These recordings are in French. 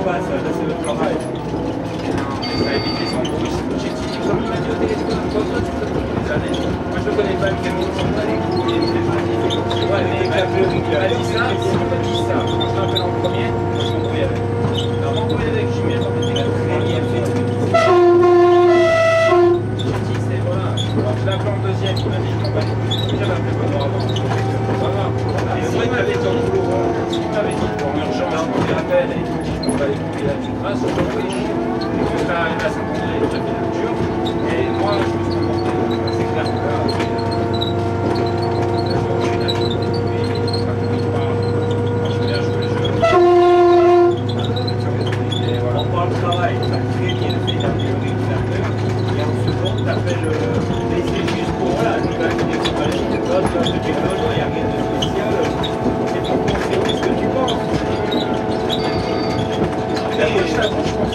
pas ça, là c'est le travail. Ça va éviter son bruit, c'est l'objectif. Comme il m'a dit au téléphone, comme toi tu peux trouver les années. Moi je ne connais pas le camion, on va les couilles, il est magnifique. Ouais, mais il m'a dit ça, si on m'a dit ça, quand je l'appelle en premier, moi je m'embrouille avec. Alors m'embrouille avec Jimmy, en fait, il a très bien fait. C'est voilà. Alors je l'appelle en deuxième, il m'a dit je m'en bats les couilles. Déjà l'appelé pendant avant. Voilà. Et si il m'avait dit en boulot, s'il m'avait dit en urgence, je l'appelle et je m'en bats les couilles, il a dit ah, c'est pas oui. Là, à Saint-André, j'ai fait la lecture, et moi, je me suis comporté. C'est clair que là, je suis là, je suis pas comme il parle. Quand je viens jouer le jeu. Et voilà. On parle de travail, tu as très bien fait la théorie de la peur, et en seconde, tu appelles mais c'est juste pour voilà, tu vas venir sur la ligne, toi, tu as quelque chose, il n'y a rien de spécial, c'est pour confirmer ce que tu penses. Après, moi, je t'avoue, je pense.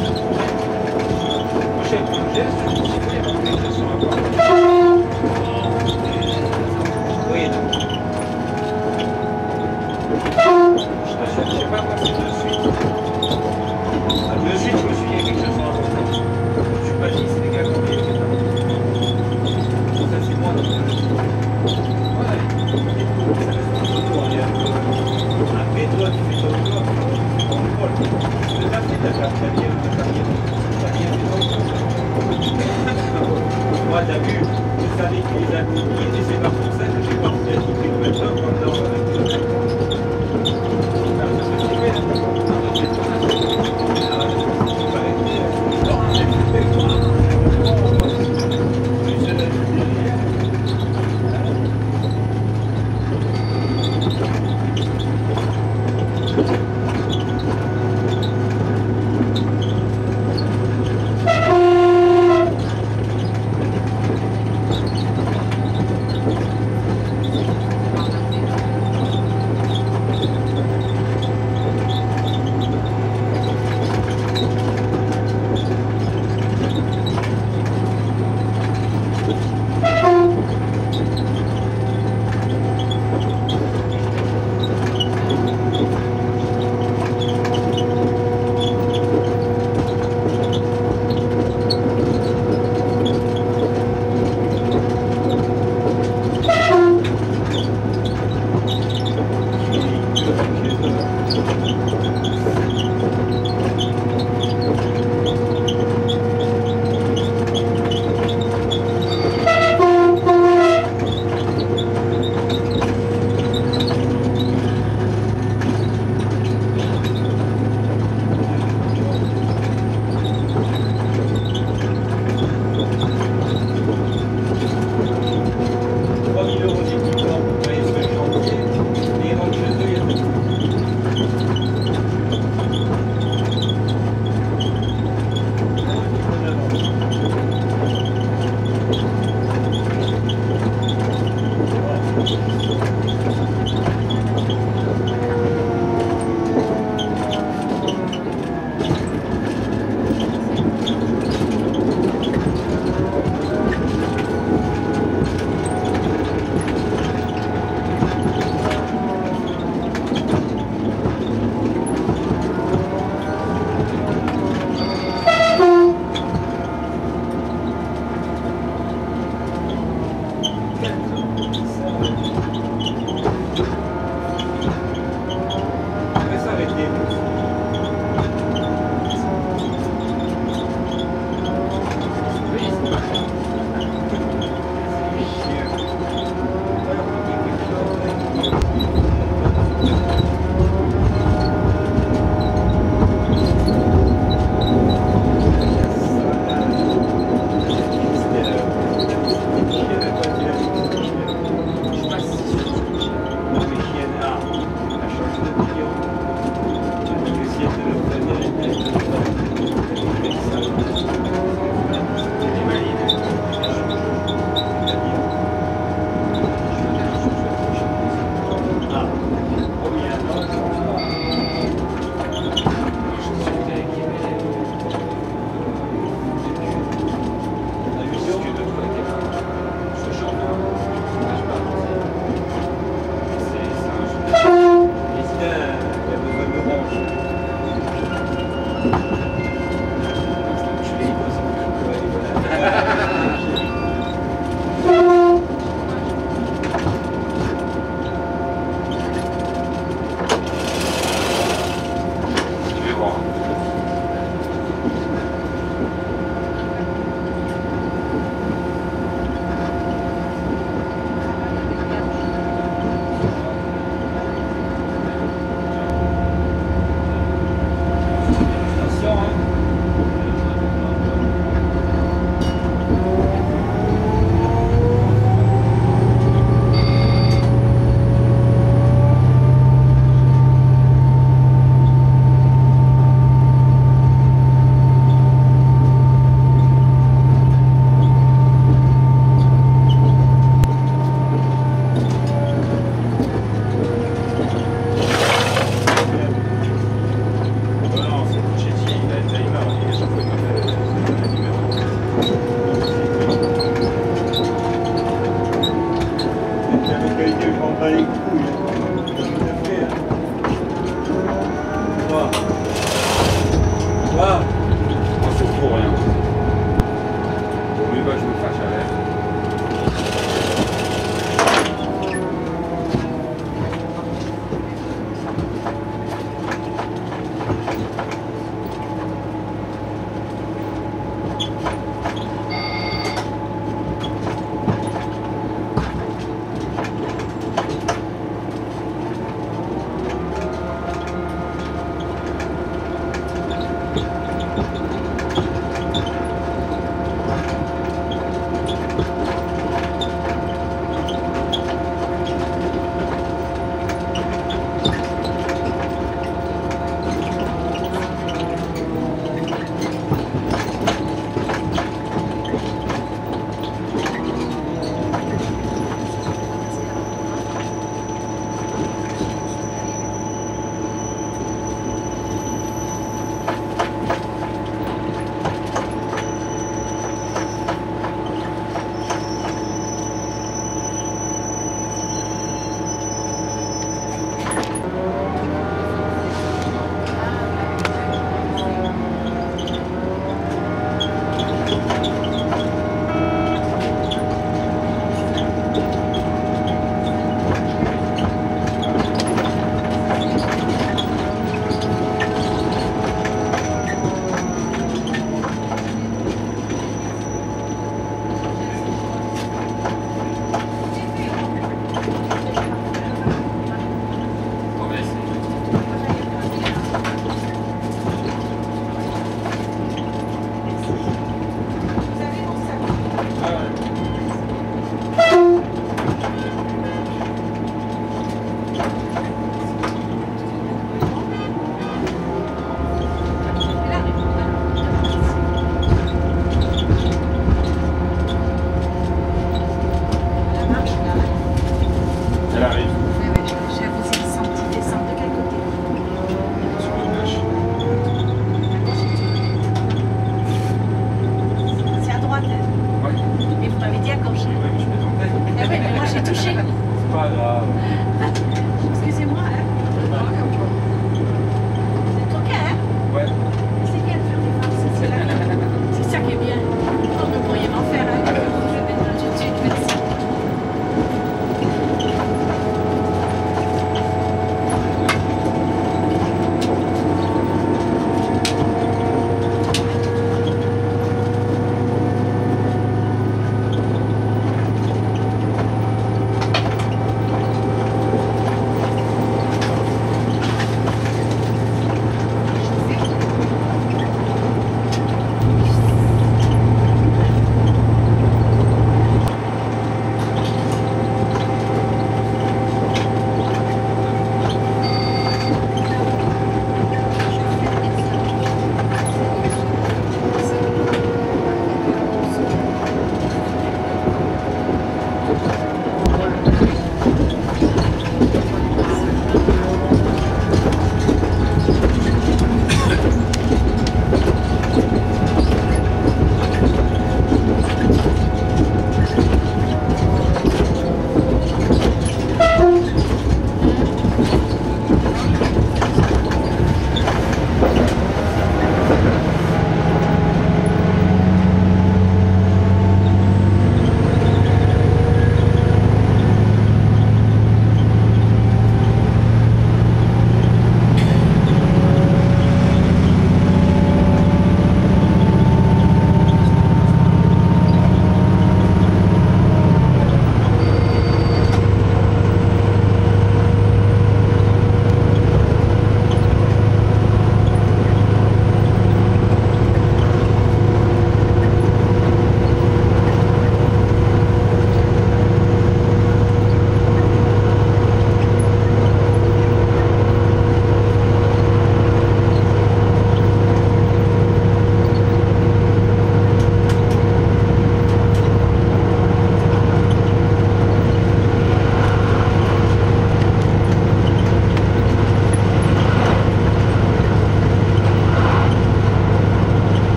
J'ai le geste, je me suis dit, il y a pas de geste sur un corps. Oui, non. Je t'assure, je sais pas moi, c'est de suite. De suite, je me suis dit, il y a quelque chose sur un corps. Je suis pas dit, c'est des gars qui ont oublié le gars. Ça, c'est moi. Ouais. Après, toi, tu fais ton job, ton rôle. Tu l'as fait, t'as bien fait ton job. Moi, t'as vu, je savais que les activités, et c'est pas pour ça que j'ai pas fait l'activité maintenant pendant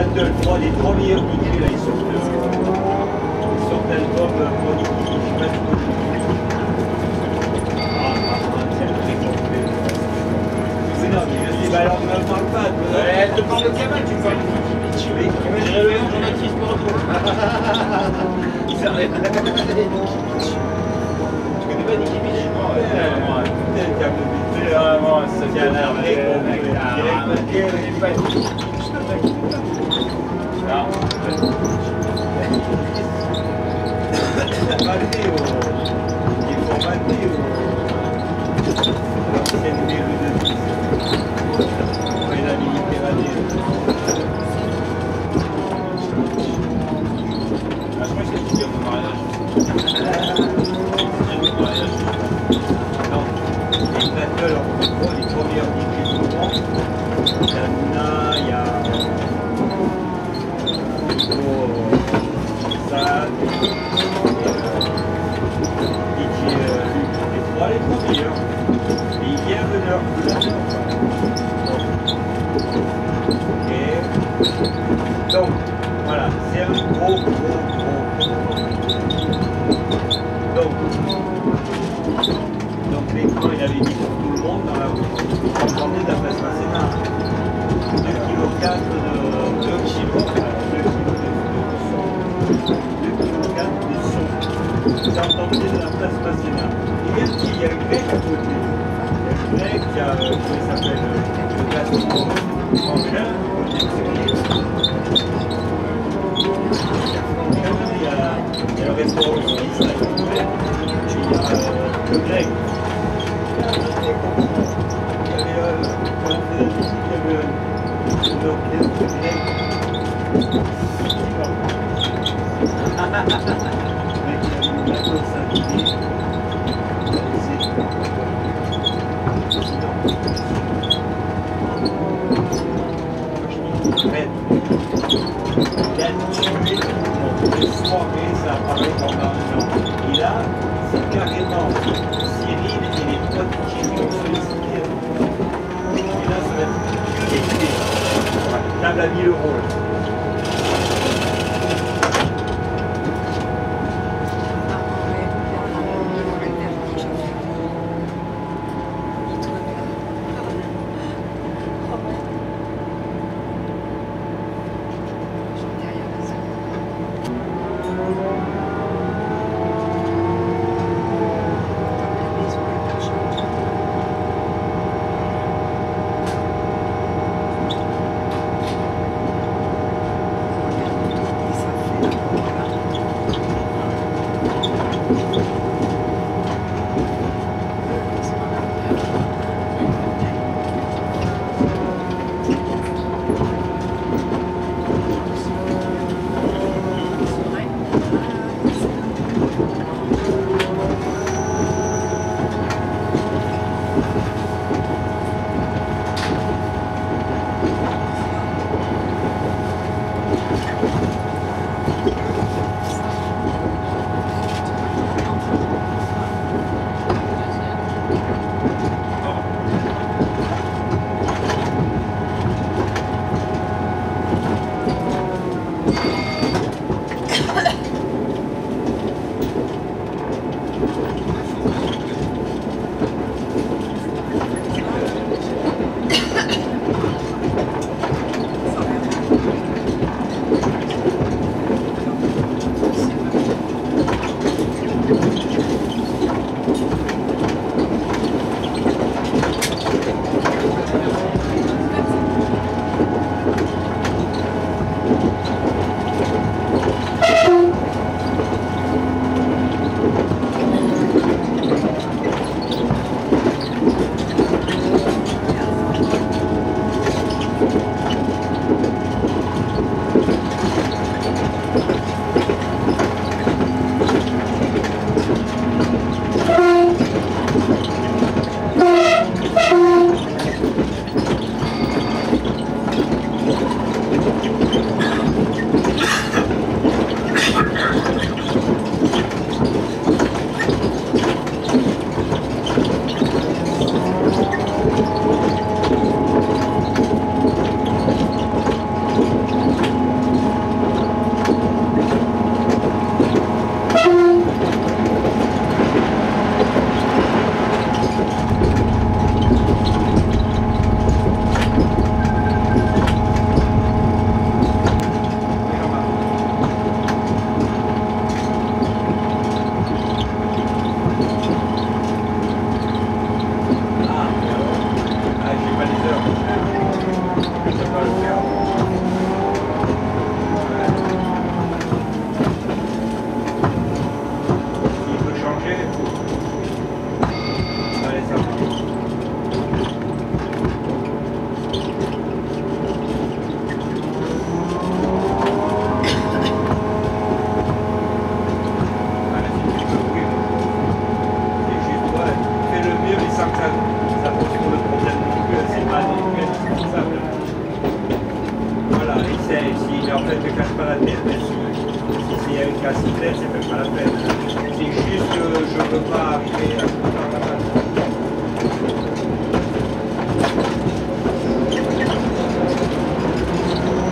Battle, les 3 meilleurs DJ là, ils sortent l'album pour Niki, je sais pas si vous c'est le très complet. Mais non, mais je dis, bah alors ne me parle pas. Elle te parle de Kamal, tu parles de Niki Beach. Oui, Kamal, j'ai le nom de Jean-Baptiste pour toi. C'est vrai. Tu connais pas Niki Beach? Non, ouais. Putain, câble de BT. C'est vraiment, ça tient l'air vrai complet. Il est pas Niki Beach, le mec. Non. Matteo, il faut Matteo. L'ancienne mairie de Nice. Après la Méditerranée. Ah, je crois que c'est le de mariage. Non, les battles entre les premières équipes du monde. Il y a Luna, il y a ça, les 3 meilleurs. Et il vient de leur ok. Donc, voilà, c'est un gros. Donc l'écran, il avait mis pour tout le monde dans la route. On entendait de la place Masséna. 2,4 kg de son. J'entendais de la place Masséna. Et bien qu'il y a une grec à côté. Il y a une grec, il y a, comment il s'appelle, le gastro Franklin. Il y a le restaurant suisse à côté. Il y a le grec. Il y avait un orchestre grec. Ça apparaît pendant un an. Et là, c'est carrément Cyril et les 3 DJ qui ont sollicité. Et là, ça va être que des idées. Voilà, table à 1000 €.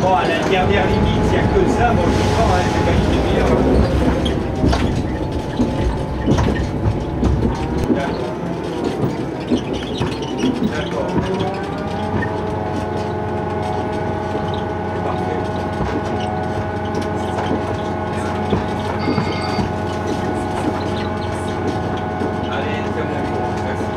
Bon, à la dernière limite, s'il n'y a que ça, bon, je prends, hein, c'est pas une demi-heure. D'accord. Parfait. Allez, comme la merci.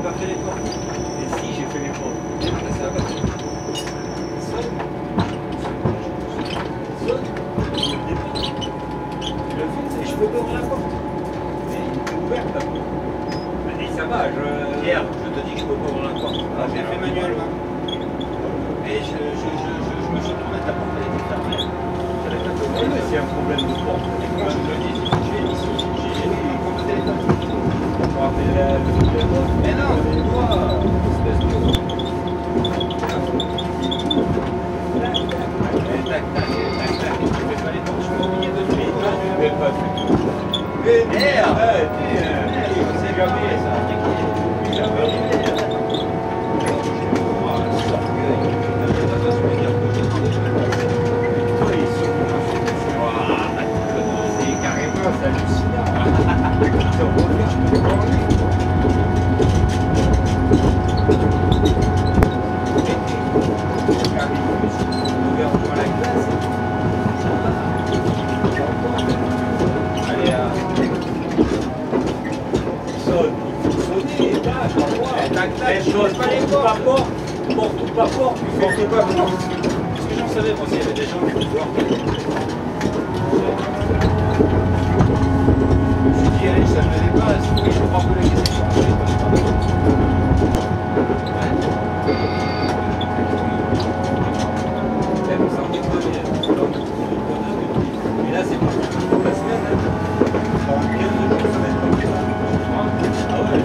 pas fait les portes. Et si, j'ai fait les portes. C'est la voiture. Le fond, c'est je peux pas ouvrir la porte. Mais il est ouverte la porte. Et ça va, Pierre, je te dis que je peux pas ouvrir la porte. Alors, je l'ai fait manuellement. Et je me suis tourné, ta porte elle était fermée. Oui, mais c'est un problème de porte. Et moi je te dis, j'ai ici, j'ai mis mon compte de téléphone. On va appeler le porte. Mais non, toi, espèce de. Tac, tac, tac, tac, tu fais pas les portes, je m'ai oublié de Mais toi, tu ne fais pas tout. Mais merde! C'est jamais ça. Ça va arriver. C'est carrément hallucinant. Ils ont ouvert la glace. Allez, Sonne, il faut sonner, tac, tac, sonne, pas les porte ou pas porte, porte ou pas porte, porte ou pas porte. Parce que j'en savais, moi, s'il y avait des gens qui pouvaient voir. Je me suis dit, allez, ça ne me dépasse. Oui, je crois que la question. Et là, c'est pas toute la semaine, en 15 jours, semaine comme ça. Ah ouais.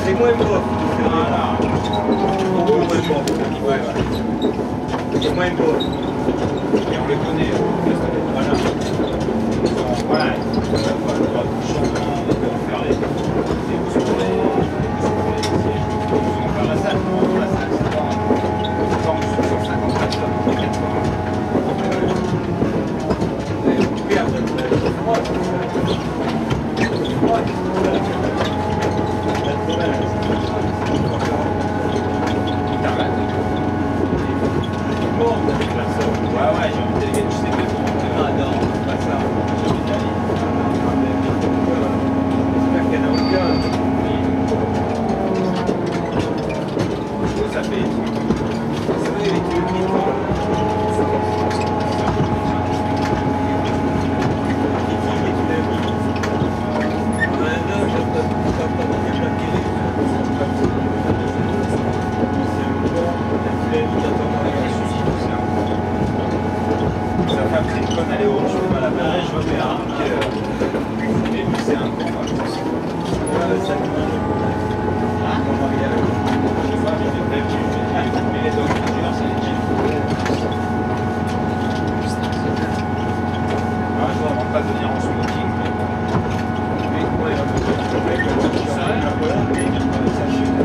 C'est moins beau. Voilà. C'est moins beau. Et on les connaît. Voilà. Voilà. On va le droit de changement, on peut en faire les on va faire la salle. La salle, c'est pas en dessous de 154 tonnes, 80. Ouais, ouais, j'ai envie de déléguer, tu sais que Ah non, pas ça. J'espère qu'il y en a aucun. ça fait 30 ans. C'est vrai, avec le piton. Sa femme, c'est une conne, elle est haute, je fais pas la peine, je vois bien. Et lui, c'est un con. Ça Mon mariage, je sais pas, j'ai prévu, mais les docteurs, c'est les jeans. Un jour, avant de pas venir en smoking, mais comment il va me dire ça rien, voilà, mais il vient pas sa chute.